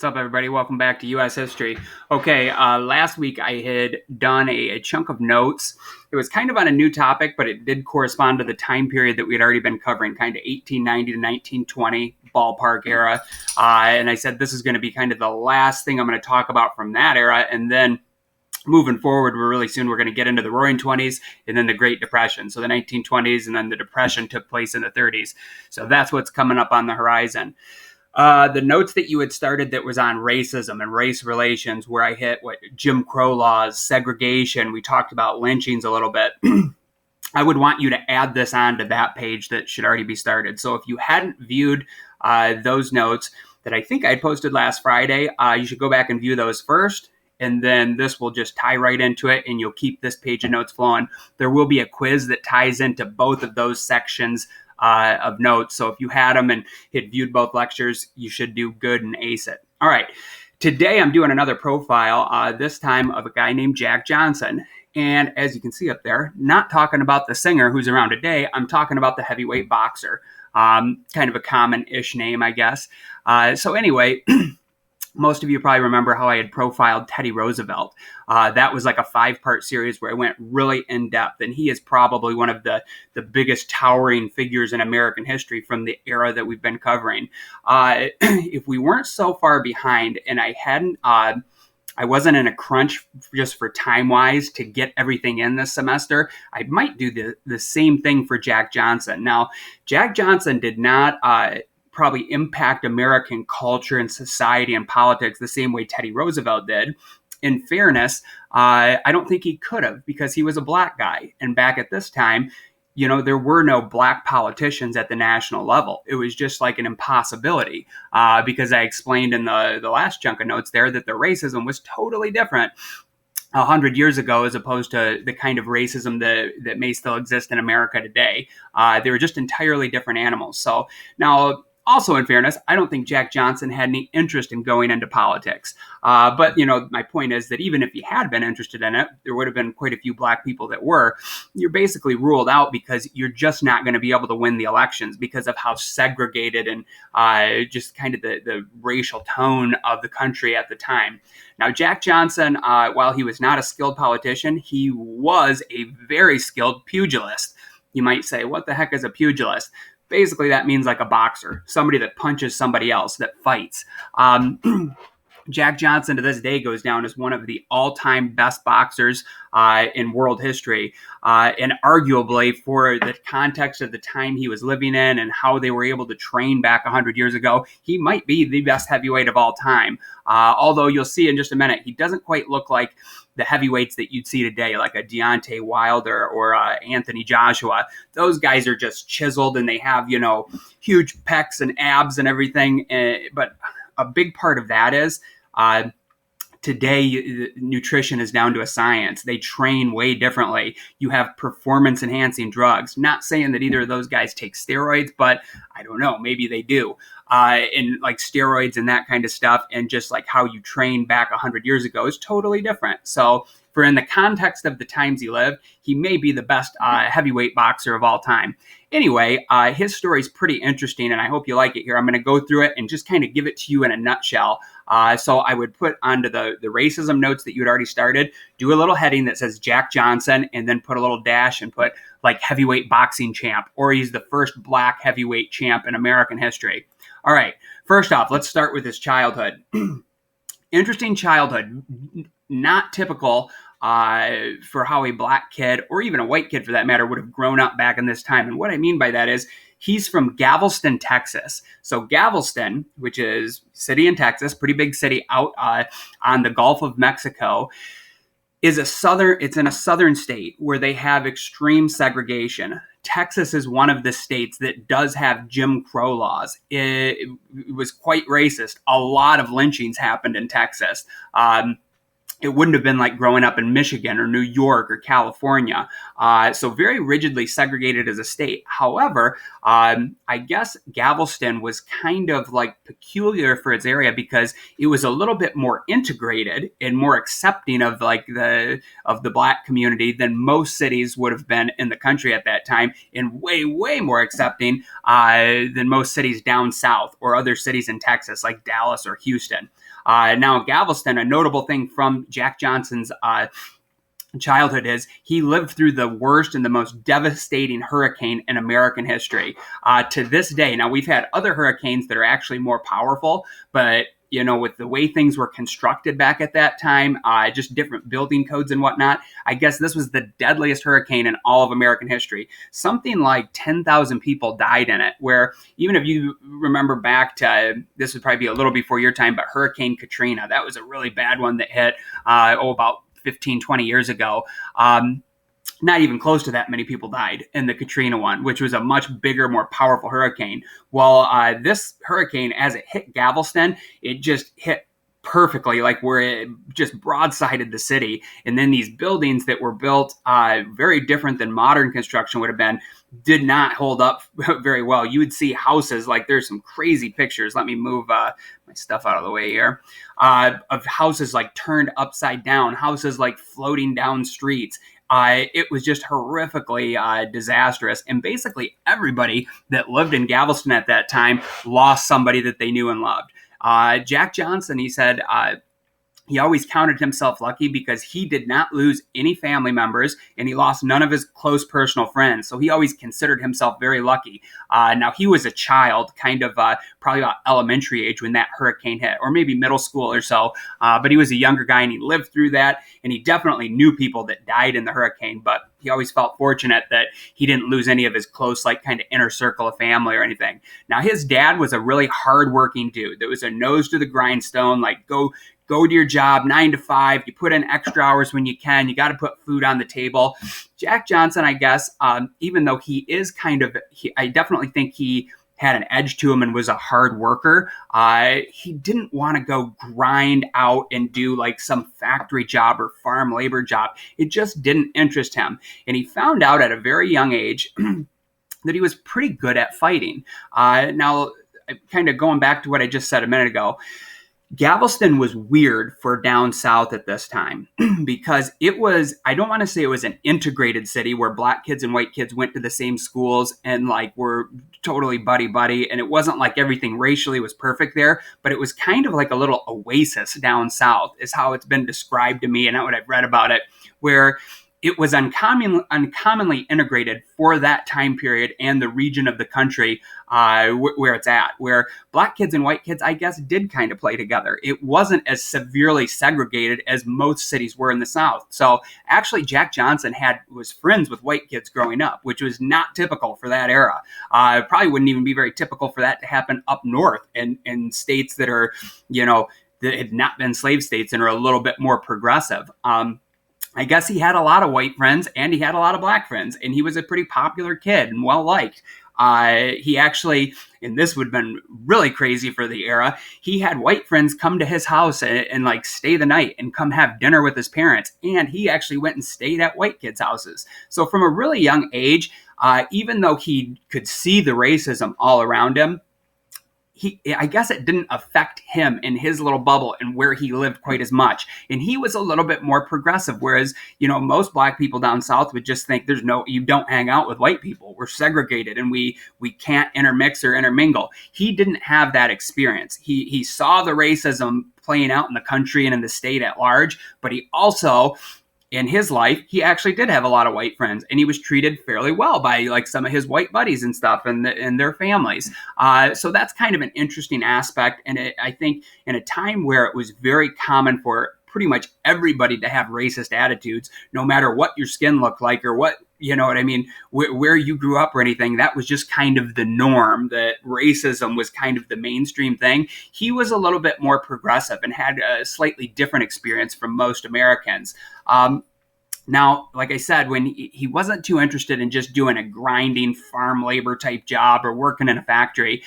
What's up, everybody? Welcome back to U.S. History. Okay, last week I had done a chunk of notes. It was kind of on a new topic, but it did correspond to the time period that we had already been covering, kind of 1890 to 1920 ballpark era. And I said this is going to be kind of the last thing I'm going to talk about from that era. And then moving forward, we're going to get into the Roaring 20s and then the Great Depression. So the 1920s and then the Depression took place in the 30s. So that's what's coming up on the horizon. The notes that you had started that was on racism and race relations, where I hit Jim Crow laws, segregation. We talked about lynchings a little bit. I would want you to add this on to that page that should already be started. So if you hadn't viewed those notes that I think I posted last Friday, you should go back and view those first. And then this will just tie right into it, and you'll keep this page of notes flowing. There will be a quiz that ties into both of those sections of notes. So if you had them and had viewed both lectures, you should do good and ace it. All right. Today I'm doing another profile, this time of a guy named Jack Johnson. And as you can see up there, not talking about the singer who's around today, I'm talking about the heavyweight boxer. Kind of a common-ish name, I guess. So anyway, most of you probably remember how I had profiled Teddy Roosevelt. That was like a 5-part series where I went really in depth, and he is probably one of the biggest towering figures in American history from the era that we've been covering. If we weren't so far behind and I wasn't in a crunch just for time-wise to get everything in this semester, I might do the same thing for Jack Johnson. Now, Jack Johnson did not probably impact American culture and society and politics the same way Teddy Roosevelt did. In fairness, I don't think he could have, because he was a black guy. And back at this time, there were no black politicians at the national level. It was just like an impossibility, because I explained in the last chunk of notes there that the racism was totally different 100 years ago as opposed to the kind of racism that may still exist in America today. They were just entirely different animals. So now, also, in fairness, I don't think Jack Johnson had any interest in going into politics. But, my point is that even if he had been interested in it, there would have been quite a few black people that were. You're basically ruled out because you're just not going to be able to win the elections because of how segregated and just kind of the racial tone of the country at the time. Now, Jack Johnson, while he was not a skilled politician, he was a very skilled pugilist. You might say, what the heck is a pugilist? Basically, that means like a boxer, somebody that punches somebody else, that fights. Jack Johnson to this day goes down as one of the all-time best boxers in world history. And arguably, for the context of the time he was living in and how they were able to train back 100 years ago, he might be the best heavyweight of all time. Although you'll see in just a minute, he doesn't quite look like the heavyweights that you'd see today, like a Deontay Wilder or Anthony Joshua. Those guys are just chiseled and they have, huge pecs and abs and everything. But a big part of that is today, nutrition is down to a science. They train way differently. You have performance-enhancing drugs. Not saying that either of those guys take steroids, but I don't know. Maybe they do. And like steroids and that kind of stuff, and just like how you train back 100 years ago is totally different. So for in the context of the times he lived, he may be the best heavyweight boxer of all time. Anyway, his story is pretty interesting, and I hope you like it here. I'm going to go through it and just kind of give it to you in a nutshell. So I would put onto the racism notes that you had already started, do a little heading that says Jack Johnson, and then put a little dash and put like heavyweight boxing champ, or he's the first black heavyweight champ in American history. All right, first off, let's start with his childhood. Interesting childhood, not typical for how a black kid, or even a white kid for that matter, would have grown up back in this time. And what I mean by that is he's from Galveston, Texas. So Galveston, which is a city in Texas, pretty big city out on the Gulf of Mexico, it's in a southern state where they have extreme segregation. Texas is one of the states that does have Jim Crow laws. It was quite racist. A lot of lynchings happened in Texas. it wouldn't have been like growing up in Michigan or New York or California. So very rigidly segregated as a state. However, I guess Galveston was kind of like peculiar for its area because it was a little bit more integrated and more accepting of like the Black community than most cities would have been in the country at that time, and way more accepting than most cities down south or other cities in Texas like Dallas or Houston. Now, Galveston, a notable thing from Jack Johnson's childhood is he lived through the worst and the most devastating hurricane in American history. To this day, now we've had other hurricanes that are actually more powerful, but with the way things were constructed back at that time, just different building codes and whatnot, I guess this was the deadliest hurricane in all of American history. Something like 10,000 people died in it, where even if you remember back to, this would probably be a little before your time, but Hurricane Katrina, that was a really bad one that hit, about 15, 20 years ago. Not even close to that many people died in the Katrina one, which was a much bigger, more powerful hurricane. Well, this hurricane, as it hit Galveston, it just hit perfectly, like where it just broadsided the city. And then these buildings that were built very different than modern construction would have been, did not hold up very well. You would see houses, like there's some crazy pictures. Let me move my stuff out of the way here, of houses like turned upside down, houses like floating down streets. It was just horrifically disastrous. And basically everybody that lived in Galveston at that time lost somebody that they knew and loved. Jack Johnson, he said, he always counted himself lucky because he did not lose any family members and he lost none of his close personal friends. So he always considered himself very lucky. Now, he was a child, kind of probably about elementary age when that hurricane hit, or maybe middle school or so. But he was a younger guy and he lived through that. And he definitely knew people that died in the hurricane. But he always felt fortunate that he didn't lose any of his close, like kind of inner circle of family or anything. Now, his dad was a really hardworking dude. That was a nose to the grindstone, like go to your job 9 to 5. You put in extra hours when you can. You got to put food on the table. Jack Johnson, I guess, even though he is I definitely think he had an edge to him and was a hard worker. He didn't want to go grind out and do like some factory job or farm labor job. It just didn't interest him. And he found out at a very young age that he was pretty good at fighting. Now, kind of going back to what I just said a minute ago, Galveston was weird for down south at this time because it was, I don't want to say it was an integrated city where Black kids and white kids went to the same schools and like were totally buddy. And it wasn't like everything racially was perfect there, but it was kind of like a little oasis down south is how it's been described to me and what I've read about it, where it was uncommonly integrated for that time period and the region of the country where it's at, where Black kids and white kids, I guess, did kind of play together. It wasn't as severely segregated as most cities were in the South. So actually, Jack Johnson was friends with white kids growing up, which was not typical for that era. It probably wouldn't even be very typical for that to happen up north in states that are, that had not been slave states and are a little bit more progressive. I guess he had a lot of white friends and he had a lot of Black friends, and he was a pretty popular kid and well-liked. He actually, and this would have been really crazy for the era, he had white friends come to his house and like stay the night and come have dinner with his parents. And he actually went and stayed at white kids' houses. So from a really young age, even though he could see the racism all around him, I guess it didn't affect him in his little bubble and where he lived quite as much. And he was a little bit more progressive, whereas, most Black people down south would just think you don't hang out with white people. We're segregated and we can't intermix or intermingle. He didn't have that experience. He saw the racism playing out in the country and in the state at large, but he also, in his life, he actually did have a lot of white friends, and he was treated fairly well by like some of his white buddies and stuff and their families. So that's kind of an interesting aspect. And I think in a time where it was very common for pretty much everybody to have racist attitudes, no matter what your skin looked like or what, where you grew up or anything, that was just kind of the norm, that racism was kind of the mainstream thing. He was a little bit more progressive and had a slightly different experience from most Americans. Now, like I said, when he wasn't too interested in just doing a grinding farm labor type job or working in a factory,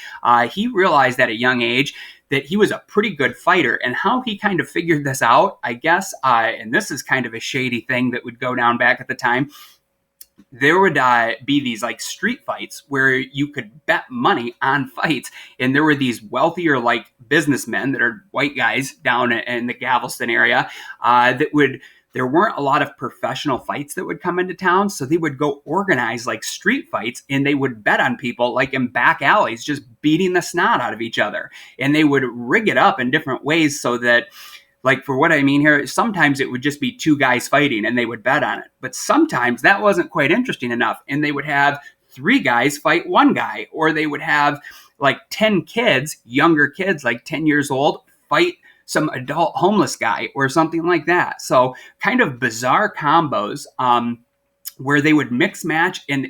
he realized at a young age that he was a pretty good fighter. And how he kind of figured this out, I guess, and this is kind of a shady thing that would go down back at the time, there would be these like street fights where you could bet money on fights, and there were these wealthier like businessmen that are white guys down in the Galveston area that would, there weren't a lot of professional fights that would come into town, so they would go organize like street fights, and they would bet on people like in back alleys just beating the snot out of each other, and they would rig it up in different ways so that, like, for what I mean here, sometimes it would just be two guys fighting and they would bet on it. But sometimes that wasn't quite interesting enough, and they would have three guys fight one guy, or they would have like 10 kids, younger kids, like 10 years old, fight some adult homeless guy or something like that. So kind of bizarre combos where they would mix match and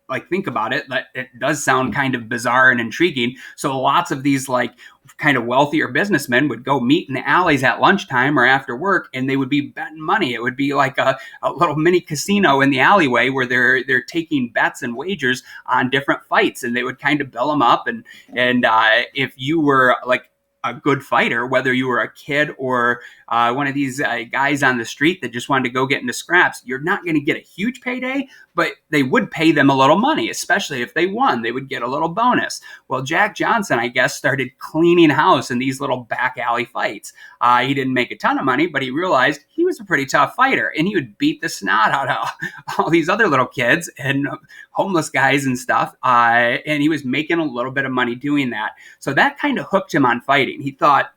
like, think about it, that it does sound kind of bizarre and intriguing. So lots of these like kind of wealthier businessmen would go meet in the alleys at lunchtime or after work, and they would be betting money. It would be like a little mini casino in the alleyway where they're taking bets and wagers on different fights, and they would kind of bill them up. And if you were like a good fighter, whether you were a kid or one of these guys on the street that just wanted to go get into scraps, you're not going to get a huge payday, but they would pay them a little money, especially if they won. They would get a little bonus. Well, Jack Johnson, I guess, started cleaning house in these little back alley fights. He didn't make a ton of money, but he realized he was a pretty tough fighter, and he would beat the snot out of all these other little kids and homeless guys and stuff, and he was making a little bit of money doing that. So that kind of hooked him on fighting. He thought,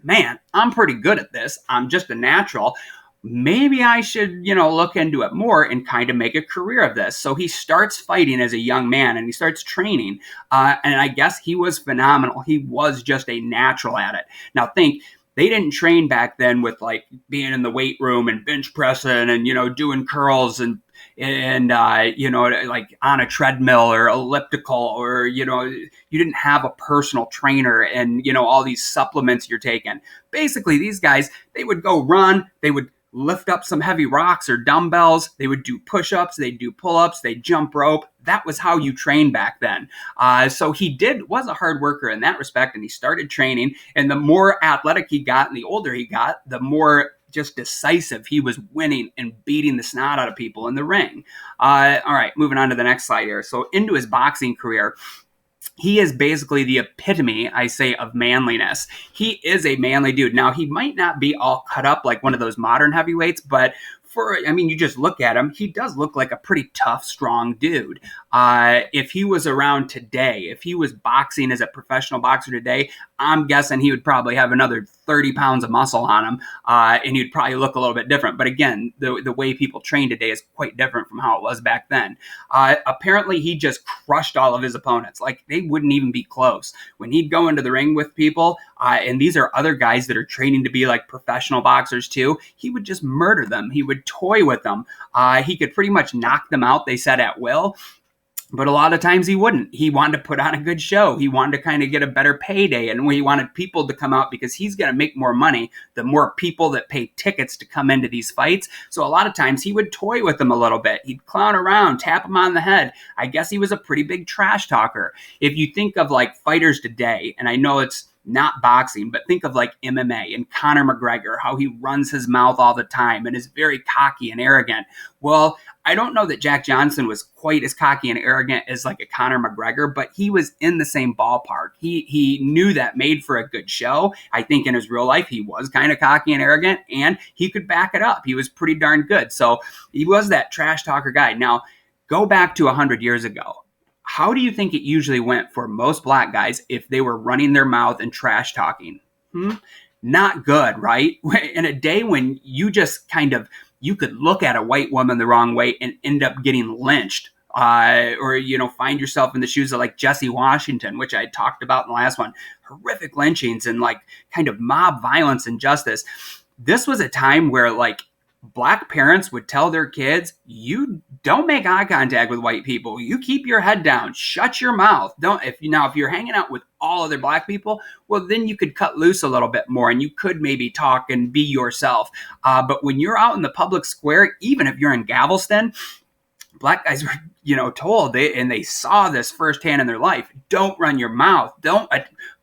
man, I'm pretty good at this. I'm just a natural. Maybe I should, look into it more and kind of make a career of this. So he starts fighting as a young man, and he starts training. And I guess he was phenomenal. He was just a natural at it. Now think, they didn't train back then with like being in the weight room and bench pressing and, doing curls and like on a treadmill or elliptical, or, you didn't have a personal trainer and, all these supplements you're taking. Basically, these guys, they would go run, they would lift up some heavy rocks or dumbbells, they would do push-ups, they'd do pull-ups, they'd jump rope. That was how you trained back then. So he was a hard worker in that respect, and he started training, and the more athletic he got and the older he got, the more just decisive he was, winning and beating the snot out of people in the ring. All right, moving on to the next slide here. So into his boxing career, he is basically the epitome, I say, of manliness. He is a manly dude. Now, he might not be all cut up like one of those modern heavyweights, but you just look at him, he does look like a pretty tough, strong dude. If he was around today, if he was boxing as a professional boxer today, I'm guessing he would probably have another 30 pounds of muscle on him, and he'd probably look a little bit different. But again, the way people train today is quite different from how it was back then. Apparently, he just crushed all of his opponents. Like, they wouldn't even be close. When he'd go into the ring with people, and these are other guys that are training to be like professional boxers too, he would just murder them. He would toy with them. He could pretty much knock them out, they said, at will. But a lot of times he wouldn't. He wanted to put on a good show. He wanted to kind of get a better payday, and he wanted people to come out because he's going to make more money the more people that pay tickets to come into these fights. So a lot of times he would toy with them a little bit. He'd clown around, tap them on the head. I guess he was a pretty big trash talker. If you think of like fighters today, and I know it's not boxing, but think of like MMA and Conor McGregor, how he runs his mouth all the time and is very cocky and arrogant. Well, I don't know that Jack Johnson was quite as cocky and arrogant as like a Conor McGregor, but he was in the same ballpark. He knew that made for a good show. I think in his real life, he was kind of cocky and arrogant, and he could back it up. He was pretty darn good. So he was that trash talker guy. Now, go back to 100 years ago. How do you think it usually went for most black guys if they were running their mouth and trash talking? Not good, right? In a day when you just you could look at a white woman the wrong way and end up getting lynched, or find yourself in the shoes of like Jesse Washington, which I talked about in the last one. Horrific lynchings and like kind of mob violence and justice. This was a time where like black parents would tell their kids, you don't make eye contact with white people. You keep your head down. Shut your mouth. If you're hanging out with all other black people, well, then you could cut loose a little bit more and you could maybe talk and be yourself. But when you're out in the public square, even if you're in Galveston, black guys were, told, they saw this firsthand in their life. Don't run your mouth. Don't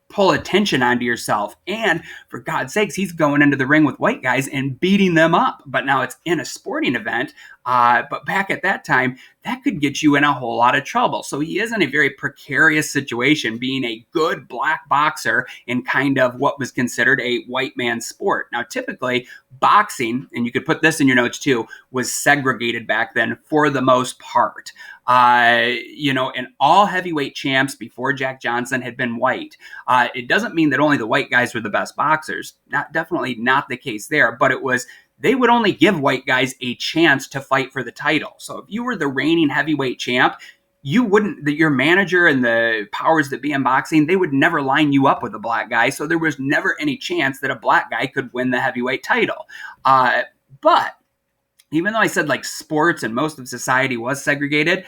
pull attention onto yourself. And for God's sakes, he's going into the ring with white guys and beating them up. But now it's in a sporting event. But back at that time, that could get you in a whole lot of trouble. So he is in a very precarious situation, being a good black boxer in kind of what was considered a white man's sport. Now, typically, boxing, and you could put this in your notes too, was segregated back then for the most part. And all heavyweight champs before Jack Johnson had been white. It doesn't mean that only the white guys were the best boxers. Definitely not the case there, but it was, they would only give white guys a chance to fight for the title. So if you were the reigning heavyweight champ, your manager and the powers that be in boxing, they would never line you up with a black guy. So there was never any chance that a black guy could win the heavyweight title. But even though I said like sports and most of society was segregated,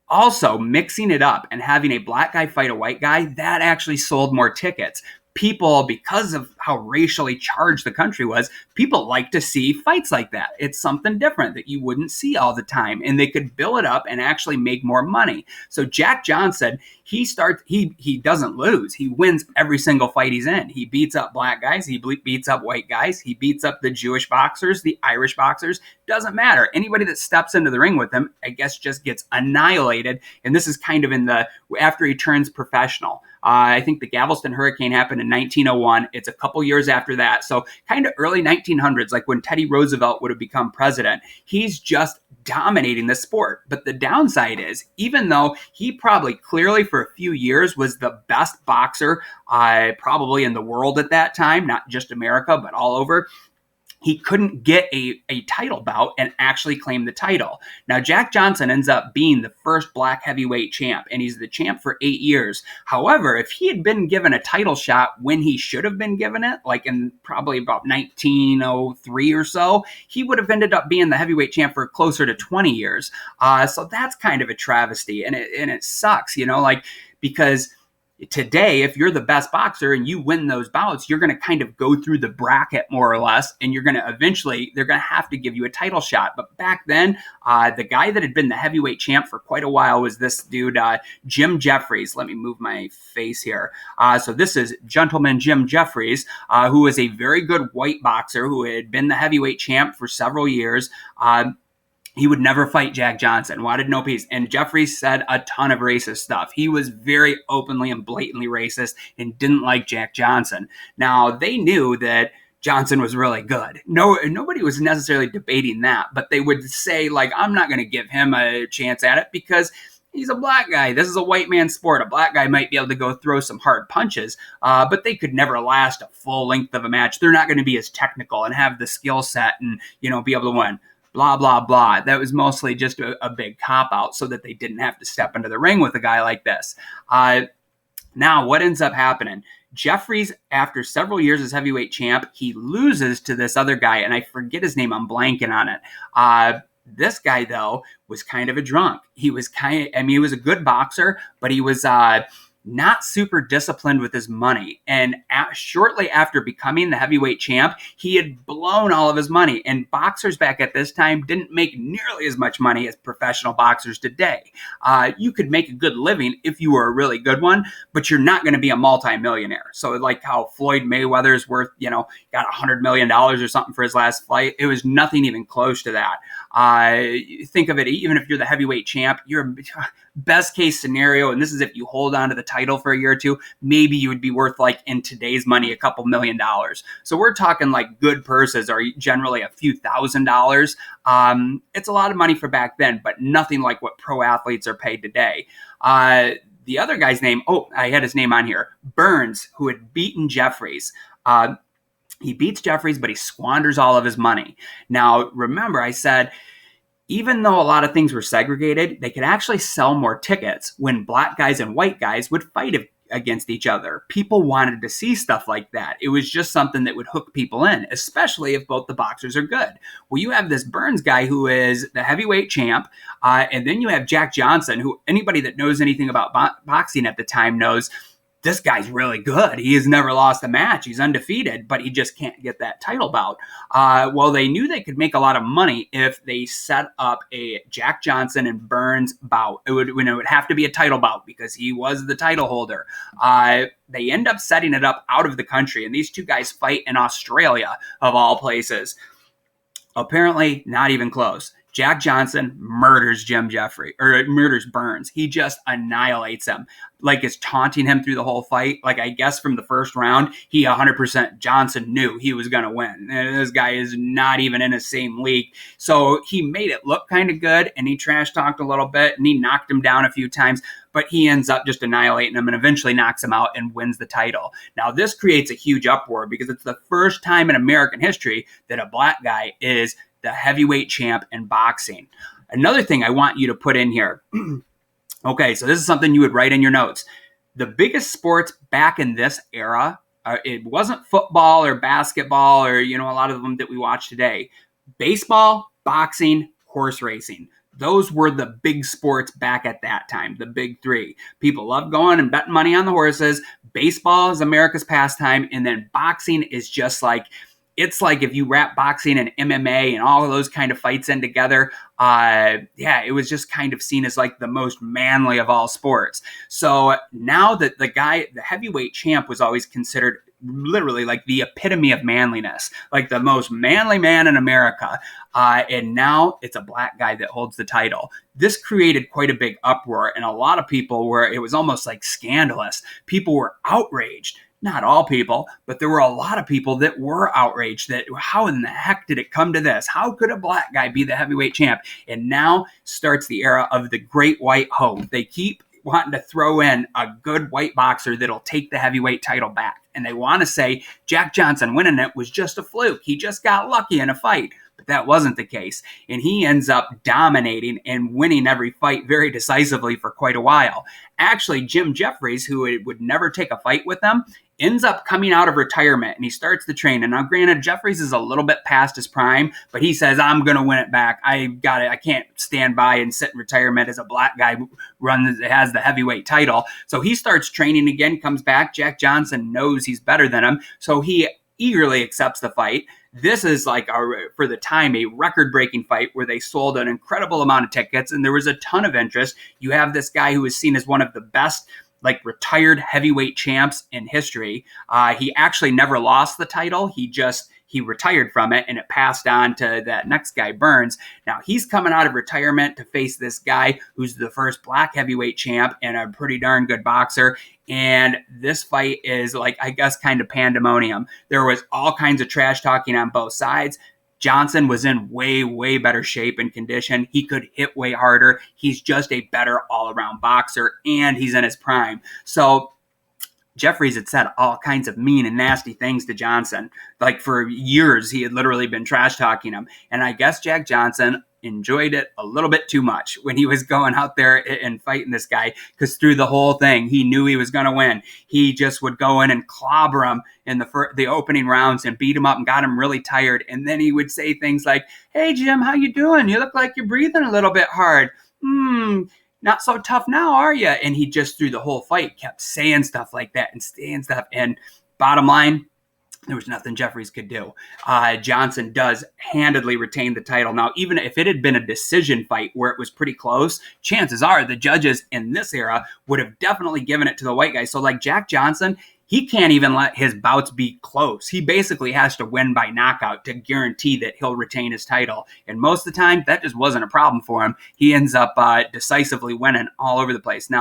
also mixing it up and having a black guy fight a white guy, that actually sold more tickets. People, because of how racially charged the country was, people like to see fights like that. It's something different that you wouldn't see all the time, and they could bill it up and actually make more money. So Jack Johnson, he doesn't lose. He wins every single fight he's in. He beats up black guys. He beats up white guys. He beats up the Jewish boxers, the Irish boxers. Doesn't matter. Anybody that steps into the ring with him, I guess, just gets annihilated. And this is kind of after he turns professional. I think the Galveston Hurricane happened in 1901. It's a couple years after that. So kind of early 1900s, like when Teddy Roosevelt would have become president. He's just dominating the sport. But the downside is, even though he probably clearly for a few years was the best boxer probably in the world at that time, not just America, but all over, he couldn't get a title bout and actually claim the title. Now, Jack Johnson ends up being the first black heavyweight champ, and he's the champ for 8 years. However, if he had been given a title shot when he should have been given it, like in probably about 1903 or so, he would have ended up being the heavyweight champ for closer to 20 years. So that's kind of a travesty, and it sucks, because today, if you're the best boxer and you win those bouts, you're going to kind of go through the bracket more or less, and they're going to have to give you a title shot. But back then, the guy that had been the heavyweight champ for quite a while was this dude, Jim Jeffries. Let me move my face here. So this is Gentleman Jim Jeffries, who was a very good white boxer who had been the heavyweight champ for several years. He would never fight Jack Johnson, wanted no peace. And Jeffries said a ton of racist stuff. He was very openly and blatantly racist and didn't like Jack Johnson. Now, they knew that Johnson was really good. Nobody was necessarily debating that, but they would say, like, I'm not going to give him a chance at it because he's a black guy. This is a white man's sport. A black guy might be able to go throw some hard punches, but they could never last a full length of a match. They're not going to be as technical and have the skill set and, be able to win. Blah, blah, blah. That was mostly just a big cop-out so that they didn't have to step into the ring with a guy like this. Now, what ends up happening? Jeffries, after several years as heavyweight champ, he loses to this other guy, and I forget his name. I'm blanking on it. This guy, though, was kind of a drunk. He was he was a good boxer, but he was not super disciplined with his money. And shortly after becoming the heavyweight champ, he had blown all of his money. And boxers back at this time didn't make nearly as much money as professional boxers today. You could make a good living if you were a really good one, but you're not going to be a multimillionaire. So like how Floyd Mayweather's worth, got $100 million or something for his last fight. It was nothing even close to that. Think of it, even if you're the heavyweight champ, you're best case scenario, and this is if you hold on to the title for a year or two, maybe you would be worth, like in today's money, a couple $1 million. So we're talking like good purses are generally a few $1,000s. It's a lot of money for back then, but nothing like what pro athletes are paid today. The other guy's name, I had his name on here, Burns, who had beaten Jeffries. He beats Jeffries, but he squanders all of his money. Now, remember, I said, even though a lot of things were segregated, they could actually sell more tickets when black guys and white guys would fight against each other. People wanted to see stuff like that. It was just something that would hook people in, especially if both the boxers are good. Well, you have this Burns guy who is the heavyweight champ, and then you have Jack Johnson, who anybody that knows anything about boxing at the time knows this guy's really good. He has never lost a match. He's undefeated, but he just can't get that title bout. Well, they knew they could make a lot of money if they set up a Jack Johnson and Burns bout. It would have to be a title bout because he was the title holder. They end up setting it up out of the country, and these two guys fight in Australia, of all places. Apparently, not even close. Jack Johnson murders murders Burns. He just annihilates him, like is taunting him through the whole fight. Like, I guess from the first round, he 100% Johnson knew he was going to win. And this guy is not even in the same league. So he made it look kind of good, and he trash talked a little bit, and he knocked him down a few times, but he ends up just annihilating him and eventually knocks him out and wins the title. Now, this creates a huge uproar because it's the first time in American history that a black guy is the heavyweight champ in boxing. Another thing I want you to put in here. Okay, so this is something you would write in your notes. The biggest sports back in this era, it wasn't football or basketball or, a lot of them that we watch today. Baseball, boxing, horse racing. Those were the big sports back at that time, the big three. People loved going and betting money on the horses. Baseball is America's pastime, and then boxing is just like, it's like if you wrap boxing and MMA and all of those kind of fights in together, it was just kind of seen as like the most manly of all sports. So now that the heavyweight champ was always considered literally like the epitome of manliness, like the most manly man in America. And now it's a black guy that holds the title. This created quite a big uproar, and a lot of people it was almost like scandalous. People were outraged. Not all people, but there were a lot of people that were outraged that how in the heck did it come to this? How could a black guy be the heavyweight champ? And now starts the era of the great white hope. They keep wanting to throw in a good white boxer that'll take the heavyweight title back. And they want to say Jack Johnson winning it was just a fluke. He just got lucky in a fight. But that wasn't the case. And he ends up dominating and winning every fight very decisively for quite a while. Actually, Jim Jeffries, who would never take a fight with them, ends up coming out of retirement, and he starts the training. Now, granted, Jeffries is a little bit past his prime, but he says, I'm going to win it back. I got it. I can't stand by and sit in retirement as a black guy who has the heavyweight title. So he starts training again, comes back. Jack Johnson knows he's better than him, so he eagerly accepts the fight. This is like, for the time, a record-breaking fight where they sold an incredible amount of tickets, and there was a ton of interest. You have this guy who is seen as one of the best retired heavyweight champs in history. He actually never lost the title. He retired from it, and it passed on to that next guy, Burns. Now he's coming out of retirement to face this guy who's the first black heavyweight champ and a pretty darn good boxer. And this fight is kind of pandemonium. There was all kinds of trash talking on both sides. Johnson was in way, way better shape and condition. He could hit way harder. He's just a better all-around boxer, and he's in his prime. So Jeffries had said all kinds of mean and nasty things to Johnson. Like for years, he had literally been trash talking him. And I guess Jack Johnson enjoyed it a little bit too much when he was going out there and fighting this guy, because through the whole thing, he knew he was going to win. He just would go in and clobber him in the opening rounds and beat him up and got him really tired. And then he would say things like, hey, Jim, how you doing? You look like you're breathing a little bit hard. Not so tough now, are you? And he just, through the whole fight, kept saying stuff like that and saying stuff. And bottom line, there was nothing Jeffries could do. Johnson does handedly retain the title. Now, even if it had been a decision fight where it was pretty close, chances are the judges in this era would have definitely given it to the white guy. So like Jack Johnson, he can't even let his bouts be close. He basically has to win by knockout to guarantee that he'll retain his title. And most of the time, that just wasn't a problem for him. He ends up decisively winning all over the place. Now,